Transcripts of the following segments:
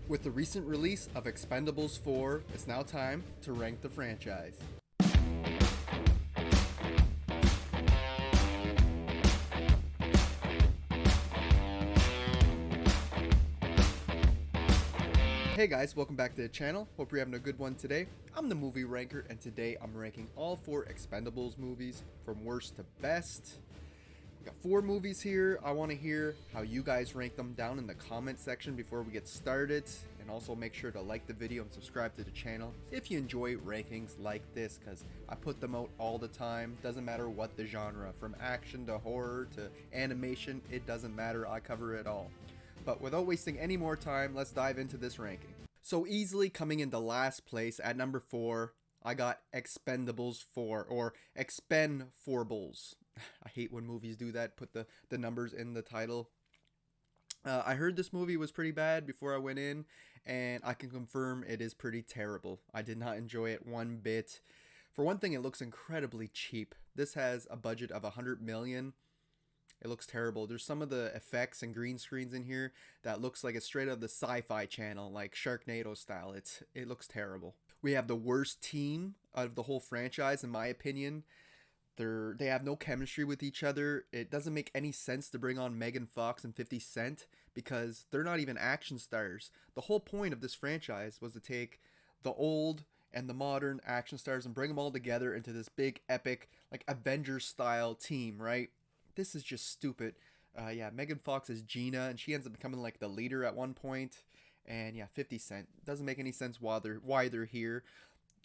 With the recent release of Expendables 4, it's now time to rank the franchise. Hey guys, welcome back to the channel. Hope you're having a good one today. I'm the movie ranker, and today I'm ranking all 4 Expendables movies from worst to best. We got 4 movies here. I want to hear how you guys rank them down in the comment section before we get started. And also make sure to like the video and subscribe to the channel if you enjoy rankings like this, because I put them out all the time. Doesn't matter what the genre, from action to horror to animation, it doesn't matter. I cover it all. But without wasting any more time, let's dive into this ranking. So easily coming into last place at number 4, I got Expendables 4, or Expend4bles. I hate when movies do that, put the numbers in the title. I heard this movie was pretty bad before I went in, and I can confirm it is pretty terrible. I did not enjoy it one bit. For one thing, it looks incredibly cheap. This has a budget of $100 million. It looks terrible. There's some of the effects and green screens in here that looks like it's straight out of the Sci-Fi Channel, like Sharknado style. It looks terrible. We have the worst team out of the whole franchise, in my opinion. They have no chemistry with each other. It doesn't make any sense to bring on Megan Fox and 50 Cent because they're not even action stars. The whole point of this franchise was to take the old and the modern action stars and bring them all together into this big epic, like Avengers style team, right? This is just stupid. Yeah, Megan Fox is Gina, and she ends up becoming like the leader at one point. And yeah, 50 Cent. Doesn't make any sense why they're here.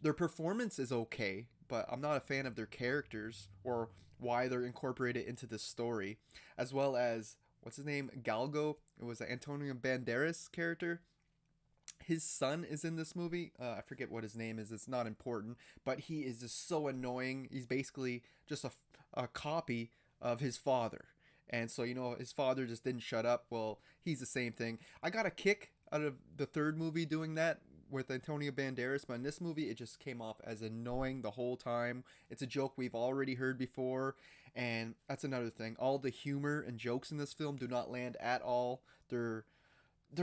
Their performance is okay, but I'm not a fan of their characters or why they're incorporated into this story. As well as, what's his name? Galgo. It was an Antonio Banderas character. His son is in this movie. I forget what his name is. It's not important. But he is just so annoying. He's basically just a copy of his father. And so, his father just didn't shut up. Well, he's the same thing. I got a kick out of the third movie doing that with Antonio Banderas, but in this movie, it just came off as annoying the whole time. It's a joke we've already heard before, and that's another thing. All the humor and jokes in this film do not land at all. They're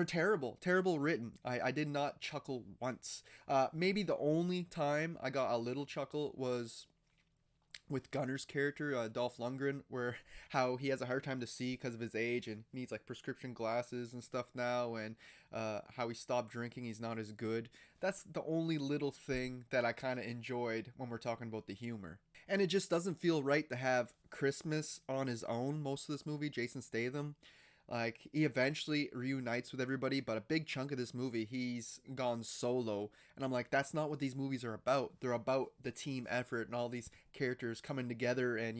terrible written. I did not chuckle once. Maybe the only time I got a little chuckle was with Gunner's character, Dolph Lundgren, where how he has a hard time to see because of his age and needs like prescription glasses and stuff now, and how he stopped drinking, he's not as good. That's the only little thing that I kind of enjoyed when we're talking about the humor. And it just doesn't feel right to have Christmas on his own most of this movie, Jason Statham. Like, he eventually reunites with everybody, but a big chunk of this movie, he's gone solo. And I'm like, that's not what these movies are about. They're about the team effort and all these characters coming together and,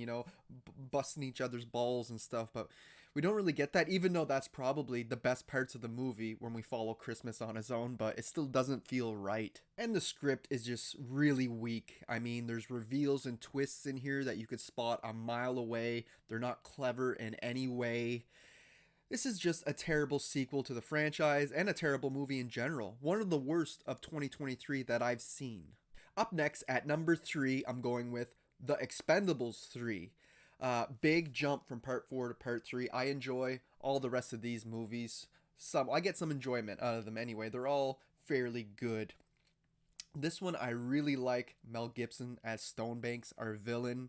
busting each other's balls and stuff. But we don't really get that, even though that's probably the best parts of the movie when we follow Christmas on his own, but it still doesn't feel right. And the script is just really weak. I mean, there's reveals and twists in here that you could spot a mile away. They're not clever in any way. This is just a terrible sequel to the franchise and a terrible movie in general. One of the worst of 2023 that I've seen. Up next at number 3, I'm going with The Expendables 3. Big jump from part 4 to part 3. I enjoy all the rest of these movies. I get some enjoyment out of them anyway. They're all fairly good. This one, I really like Mel Gibson as Stonebanks, our villain.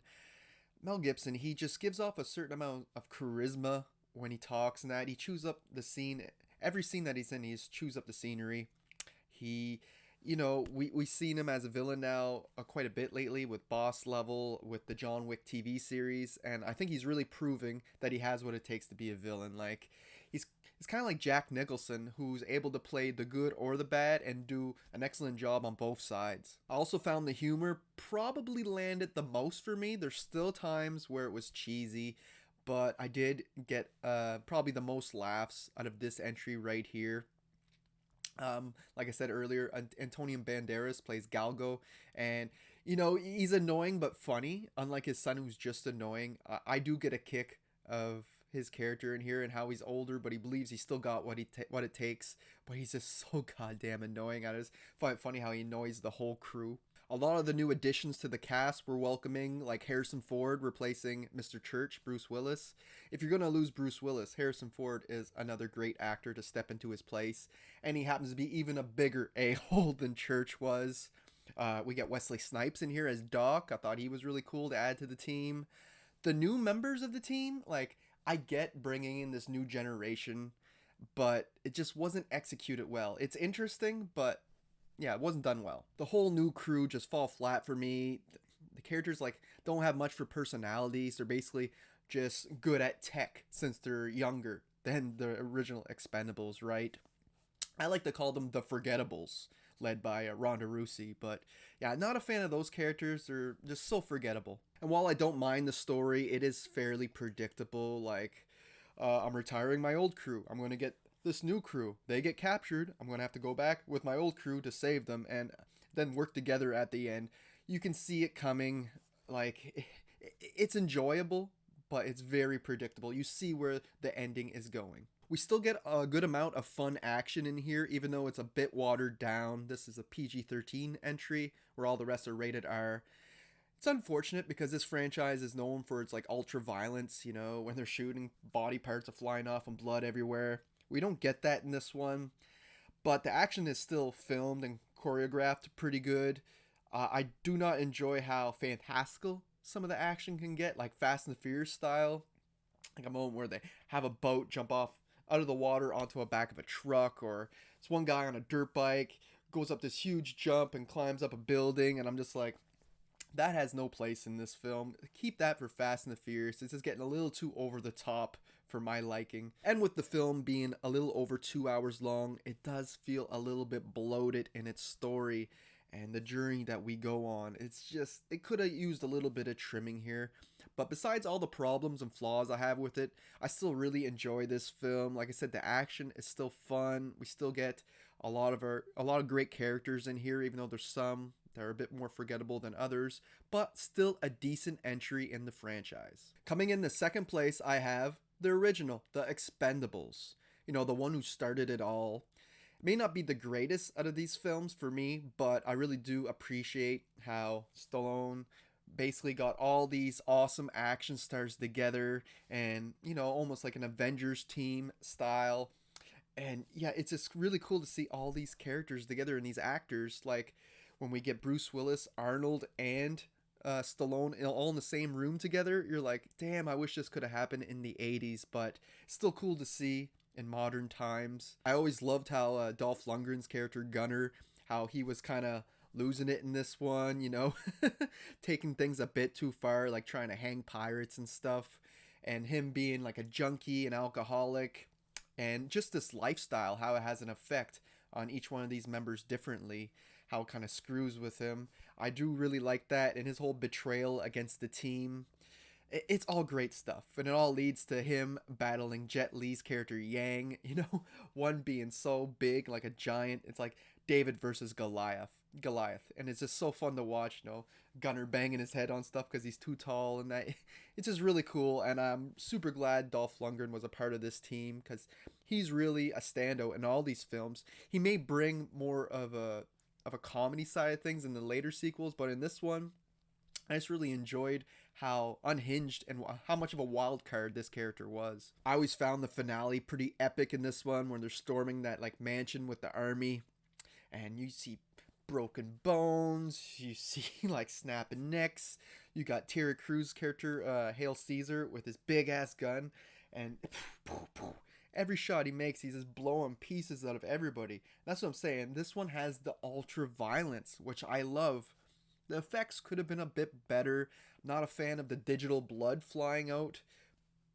Mel Gibson, he just gives off a certain amount of charisma when he talks, and that he chews up the scene. Every scene that he's in, he just chews up the scenery. He, we've seen him as a villain now quite a bit lately with Boss Level, with the John Wick TV series, and I think he's really proving that he has what it takes to be a villain. Like, he's kind of like Jack Nicholson, who's able to play the good or the bad and do an excellent job on both sides. I also found the humor probably landed the most for me. There's still times where it was cheesy, but I did get probably the most laughs out of this entry right here. Like I said earlier, Antonio Banderas plays Galgo, and he's annoying but funny, unlike his son who's just annoying. I do get a kick of his character in here and how he's older, but he believes he's still got what it takes, but he's just so goddamn annoying. I just find it funny how he annoys the whole crew. A lot of the new additions to the cast were welcoming, like Harrison Ford replacing Mr. Church, Bruce Willis. If you're going to lose Bruce Willis, Harrison Ford is another great actor to step into his place, and he happens to be even a bigger a-hole than Church was. We get Wesley Snipes in here as Doc. I thought he was really cool to add to the team. The new members of the team, like, I get bringing in this new generation, but it just wasn't executed well. It's interesting, but yeah, it wasn't done well. The whole new crew just fall flat for me. The characters like don't have much for personalities. They're basically just good at tech since they're younger than the original Expendables, right? I like to call them the Forgettables, led by Ronda Rousey. But yeah, not a fan of those characters. They're just so forgettable. And while I don't mind the story, it is fairly predictable. Like, I'm retiring my old crew. I'm going to get this new crew. They get captured. I'm going to have to go back with my old crew to save them and then work together at the end. You can see it coming. Like, it's enjoyable, but it's very predictable. You see where the ending is going. We still get a good amount of fun action in here, even though it's a bit watered down. This is a PG-13 entry, where all the rest are rated R. It's unfortunate because this franchise is known for its like ultra violence, you know, when they're shooting, body parts are flying off and blood everywhere. We don't get that in this one, but the action is still filmed and choreographed pretty good. I do not enjoy how fantastical some of the action can get, like Fast and the Furious style. Like a moment where they have a boat jump off out of the water onto a back of a truck, or it's one guy on a dirt bike goes up this huge jump and climbs up a building, and I'm just like, that has no place in this film. Keep that for Fast and the Furious. This is getting a little too over the top for my liking. And with the film being a little over 2 hours long, it does feel a little bit bloated in its story and the journey that we go on. It's just, it could have used a little bit of trimming here. But besides all the problems and flaws I have with it, I still really enjoy this film. Like I said, the action is still fun. We still get a lot of great characters in here, even though there's some that are a bit more forgettable than others, but still a decent entry in the franchise. Coming in the second place, I have the original, the Expendables. You know, the one who started it all. It may not be the greatest out of these films for me, but I really do appreciate how Stallone basically got all these awesome action stars together and, you know, almost like an Avengers team style. And yeah, it's just really cool to see all these characters together and these actors. Like when we get Bruce Willis, Arnold, and Stallone all in the same room together, you're like, damn, I wish this could have happened in the 80s, but it's still cool to see in modern times. I always loved how Dolph Lundgren's character Gunner, how he was kind of losing it in this one, you know, taking things a bit too far, like trying to hang pirates and stuff, and him being like a junkie, an alcoholic, and just this lifestyle, how it has an effect on each one of these members differently, how it kind of screws with him. I do really like that, and his whole betrayal against the team. It's all great stuff, and it all leads to him battling Jet Li's character Yang, you know, one being so big, like a giant. It's like David versus Goliath, and it's just so fun to watch, you know, Gunner banging his head on stuff because he's too tall, and that it's just really cool. And I'm super glad Dolph Lundgren was a part of this team because he's really a standout in all these films. He may bring more of a comedy side of things in the later sequels, but in this one, I just really enjoyed how unhinged and how much of a wild card this character was. I always found the finale pretty epic in this one when they're storming that like mansion with the army, and you see broken bones, you see like snapping necks. You got Terry Crews' character, Hail Caesar, with his big ass gun, and every shot he makes, he's just blowing pieces out of everybody. That's what I'm saying. This one has the ultra violence, which I love. The effects could have been a bit better. I'm not a fan of the digital blood flying out,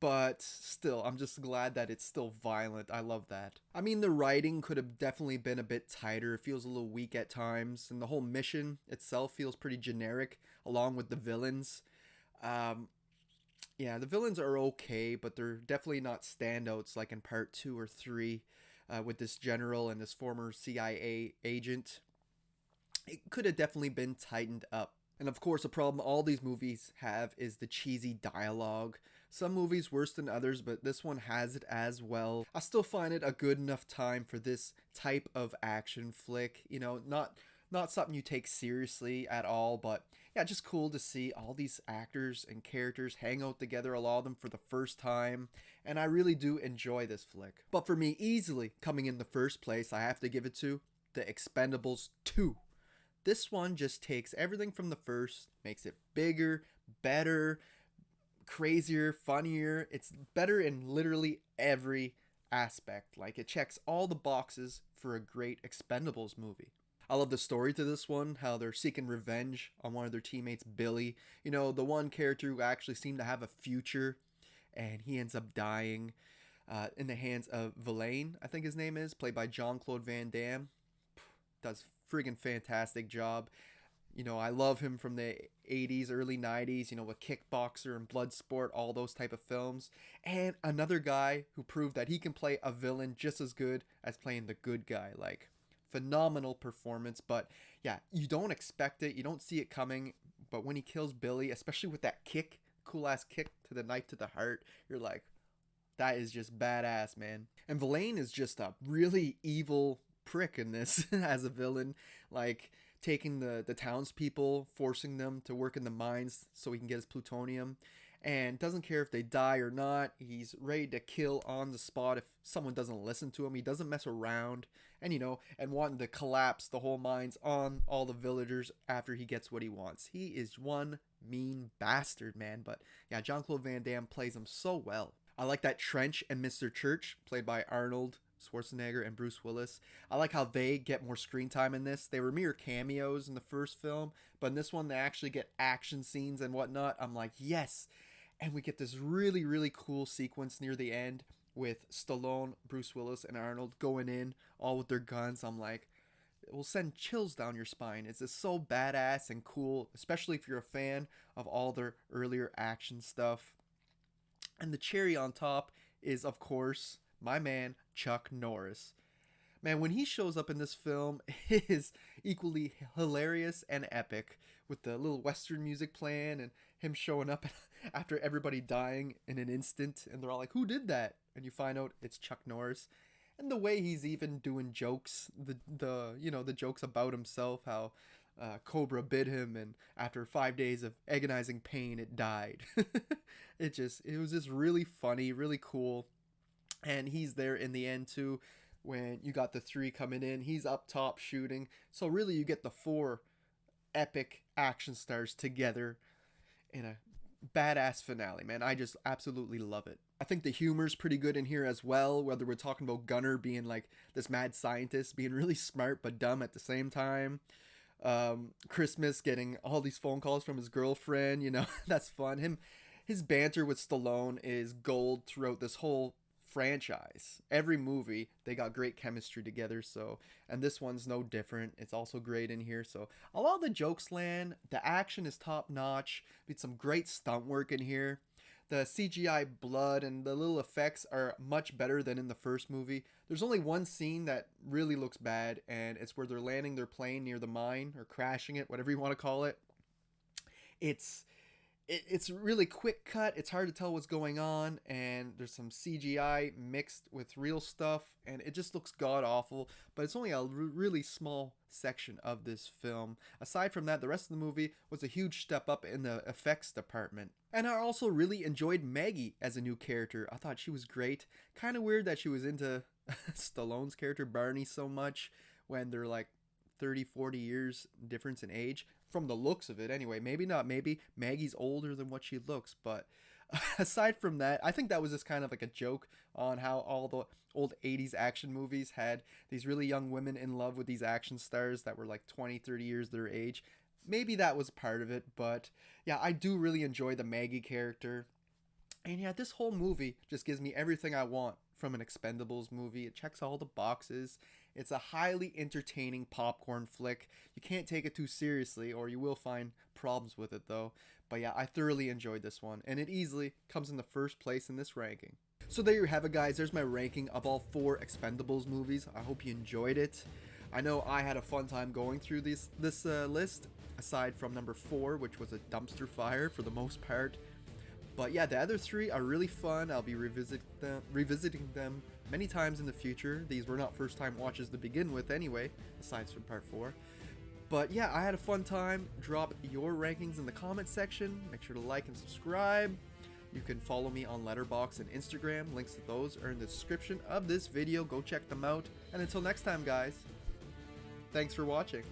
but still, I'm just glad that it's still violent. I love that. I mean, the writing could have definitely been a bit tighter. It feels a little weak at times, and the whole mission itself feels pretty generic, along with the villains. Yeah, the villains are okay, but they're definitely not standouts like in part 2 or 3 with this general and this former CIA agent. It could have definitely been tightened up. And of course, a problem all these movies have is the cheesy dialogue. Some movies worse than others, but this one has it as well. I still find it a good enough time for this type of action flick. You know, Not something you take seriously at all, but yeah, just cool to see all these actors and characters hang out together, a lot of them for the first time, and I really do enjoy this flick. But for me, easily coming in the first place, I have to give it to the Expendables 2. This one just takes everything from the first, makes it bigger, better, crazier, funnier. It's better in literally every aspect. Like, it checks all the boxes for a great Expendables movie. I love the story to this one, how they're seeking revenge on one of their teammates, Billy. You know, the one character who actually seemed to have a future, and he ends up dying in the hands of Villain, I think his name is, played by Jean-Claude Van Damme. Does friggin' fantastic job. You know, I love him from the 80s, early 90s, you know, with Kickboxer and Bloodsport, all those type of films. And another guy who proved that he can play a villain just as good as playing the good guy. Like, phenomenal performance. But yeah, you don't expect it, you don't see it coming. But when he kills Billy, especially with that kick, cool ass kick to the knife to the heart, you're like, that is just badass, man. And Villain is just a really evil prick in this as a villain, like taking the townspeople, forcing them to work in the mines so he can get his plutonium, and doesn't care if they die or not. He's ready to kill on the spot if someone doesn't listen to him. He doesn't mess around, and you know, and wanting to collapse the whole mines on all the villagers after he gets what he wants. He is one mean bastard, man. But yeah, Jean-Claude Van Damme plays him so well. I like that Trench and Mr. Church, played by Arnold Schwarzenegger and Bruce Willis. I like how they get more screen time in this. They were mere cameos in the first film, but in this one they actually get action scenes and whatnot. I'm like, yes. And we get this really, really cool sequence near the end with Stallone, Bruce Willis, and Arnold going in all with their guns. I'm like, it will send chills down your spine. It's just so badass and cool, especially if you're a fan of all their earlier action stuff. And the cherry on top is, of course, my man, Chuck Norris. Man, when he shows up in this film, it is equally hilarious and epic, with the little Western music playing and him showing up after everybody dying in an instant. And they're all like, who did that? And you find out it's Chuck Norris. And the way he's even doing jokes, the jokes about himself, how Cobra bit him, and after 5 days of agonizing pain, it died. It was just really funny, really cool. And he's there in the end too, when you got the three coming in. He's up top shooting. So really, you get the four epic action stars together in a badass finale, man. I just absolutely love it. I think the humor's pretty good in here as well, whether we're talking about Gunner being like this mad scientist, being really smart but dumb at the same time. Christmas getting all these phone calls from his girlfriend, you know, that's fun. His banter with Stallone is gold throughout this whole franchise. Every movie, they got great chemistry together, so, and this one's no different. It's also great in here, so a lot of the jokes land. The action is top notch. With some great stunt work in here. The CGI blood and the little effects are much better than in the first movie. There's only one scene that really looks bad, and it's where they're landing their plane near the mine, or crashing it, whatever you want to call it. It's really quick cut. It's hard to tell what's going on, and there's some CGI mixed with real stuff, and it just looks god awful. But it's only a really small section of this film. Aside from that, the rest of the movie was a huge step up in the effects department. And I also really enjoyed Maggie as a new character. I thought she was great. Kind of weird that she was into Stallone's character Barney so much when they're like 30-40 years difference in age, from the looks of it anyway. Maybe not, maybe Maggie's older than what she looks, but aside from that, I think that was just kind of like a joke on how all the old 80s action movies had these really young women in love with these action stars that were like 20-30 years their age. Maybe that was part of it, but yeah, I do really enjoy the Maggie character. And yeah, this whole movie just gives me everything I want from an Expendables movie. It checks all the boxes. It's a highly entertaining popcorn flick. You can't take it too seriously, or you will find problems with it though. But yeah, I thoroughly enjoyed this one, and it easily comes in the first place in this ranking. So there you have it, guys. There's my ranking of all 4 Expendables movies. I hope you enjoyed it. I know I had a fun time going through this list, aside from number 4, which was a dumpster fire for the most part. But yeah, the other 3 are really fun. I'll be revisiting them many times in the future. These were not first time watches to begin with anyway, aside from part 4. But yeah, I had a fun time. Drop your rankings in the comment section. Make sure to like and subscribe. You can follow me on Letterboxd and Instagram. Links to those are in the description of this video. Go check them out. And until next time, guys, thanks for watching.